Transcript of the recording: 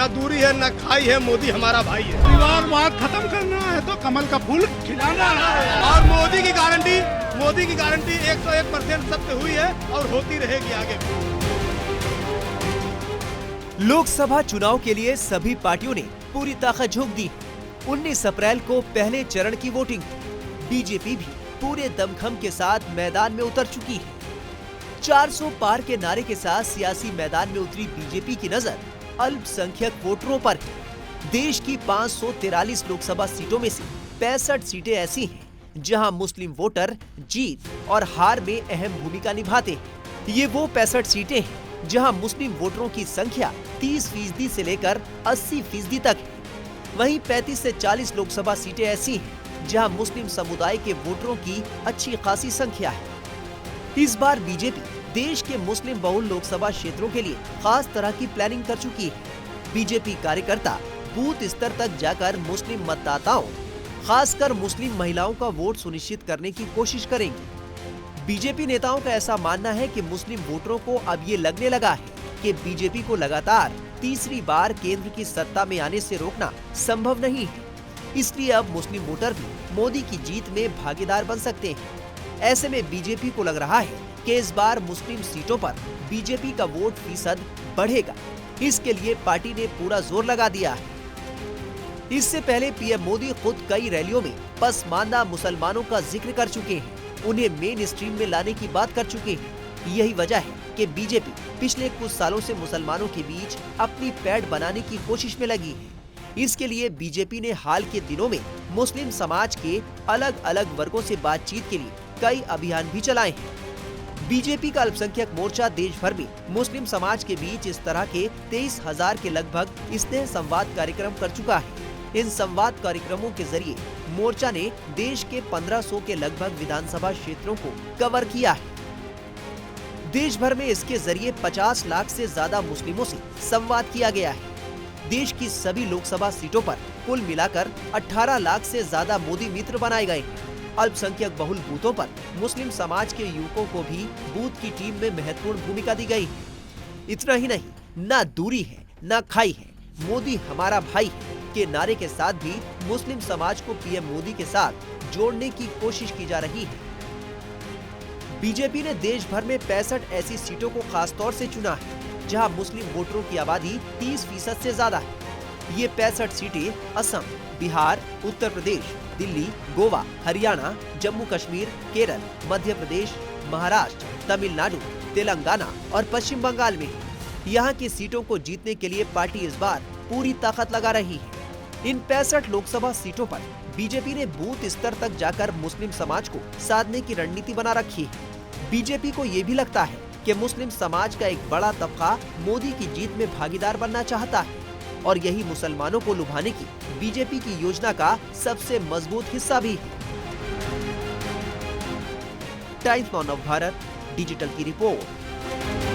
ना दूरी है ना खाई है, मोदी हमारा भाई है। परिवारवाद खत्म करना है तो कमल का फूल खिलाना है। और मोदी की गारंटी 101% सबसे हुई है और होती रहेगी आगे भी। लोकसभा चुनाव के लिए सभी पार्टियों ने पूरी ताकत झोंक दी। 19 अप्रैल को पहले चरण की वोटिंग। बीजेपी भी पूरे दमखम के साथ मैदान में उतर चुकी है। 400 पार के नारे के साथ सियासी मैदान में उतरी बीजेपी की नजर अल्पसंख्यक वोटरों पर है। देश की 543 लोकसभा सीटों में से 65 सीटें ऐसी हैं जहां मुस्लिम वोटर जीत और हार में अहम भूमिका निभाते हैं। ये वो 65 सीटें हैं जहां मुस्लिम वोटरों की संख्या 30% से लेकर 80% तक है। वहीं 35 से 40 लोकसभा सीटें ऐसी हैं जहां मुस्लिम समुदाय के वोटरों की अच्छी खासी संख्या है। इस बार बीजेपी देश के मुस्लिम बहुल लोकसभा क्षेत्रों के लिए खास तरह की प्लानिंग कर चुकी है। बीजेपी कार्यकर्ता बूथ स्तर तक जाकर मुस्लिम मतदाताओं, खासकर मुस्लिम महिलाओं का वोट सुनिश्चित करने की कोशिश करेंगे। बीजेपी नेताओं का ऐसा मानना है कि मुस्लिम वोटरों को अब ये लगने लगा है कि बीजेपी को लगातार तीसरी बार केंद्र की सत्ता में आने से रोकना संभव नहीं है। इसलिए अब मुस्लिम वोटर भी मोदी की जीत में भागीदार बन सकते हैं। ऐसे में बीजेपी को लग रहा है कि इस बार मुस्लिम सीटों पर बीजेपी का वोट फीसद बढ़ेगा। इसके लिए पार्टी ने पूरा जोर लगा दिया है। इससे पहले पीएम मोदी खुद कई रैलियों में पसमानदा मुसलमानों का जिक्र कर चुके हैं, उन्हें मेन स्ट्रीम में लाने की बात कर चुके हैं। यही वजह है कि बीजेपी पिछले कुछ सालों से मुसलमानों के बीच अपनी पैठ बनाने की कोशिश में लगी है। इसके लिए बीजेपी ने हाल के दिनों में मुस्लिम समाज के अलग अलग वर्गों से बातचीत के लिए कई अभियान भी चलाए हैं। बीजेपी का अल्पसंख्यक मोर्चा देश भर में मुस्लिम समाज के बीच इस तरह के 23,000 के लगभग स्नेह संवाद कार्यक्रम कर चुका है। इन संवाद कार्यक्रमों के जरिए मोर्चा ने देश के 1500 के लगभग विधानसभा क्षेत्रों को कवर किया है। देश भर में इसके जरिए 50 लाख से ज्यादा मुस्लिमों से संवाद किया गया है। देश की सभी लोकसभा सीटों पर कुल मिलाकर 18 लाख से ज्यादा मोदी मित्र बनाए गए हैं। अल्पसंख्यक बहुल बूथों पर मुस्लिम समाज के युवकों को भी बूथ की टीम में महत्वपूर्ण भूमिका दी गई है। इतना ही नहीं, ना दूरी है ना खाई है, मोदी हमारा भाई है के नारे के साथ भी मुस्लिम समाज को पीएम मोदी के साथ जोड़ने की कोशिश की जा रही है। बीजेपी ने देश भर में 65 ऐसी सीटों को खास तौर से चुना है जहां मुस्लिम वोटरों की आबादी 30% से ज्यादा है। ये 65 सीटें असम, बिहार, उत्तर प्रदेश, दिल्ली, गोवा, हरियाणा, जम्मू कश्मीर, केरल, मध्य प्रदेश, महाराष्ट्र, तमिलनाडु, तेलंगाना और पश्चिम बंगाल में है। यहाँ की सीटों को जीतने के लिए पार्टी इस बार पूरी ताकत लगा रही है। इन 65 लोकसभा सीटों पर बीजेपी ने बूथ स्तर तक जाकर मुस्लिम समाज को साधने की रणनीति बना रखी है। बीजेपी को ये भी लगता है कि मुस्लिम समाज का एक बड़ा तबका मोदी की जीत में भागीदार बनना चाहता है और यही मुसलमानों को लुभाने की बीजेपी की योजना का सबसे मजबूत हिस्सा भी है। टाइम्स नाउ भारत डिजिटल की रिपोर्ट।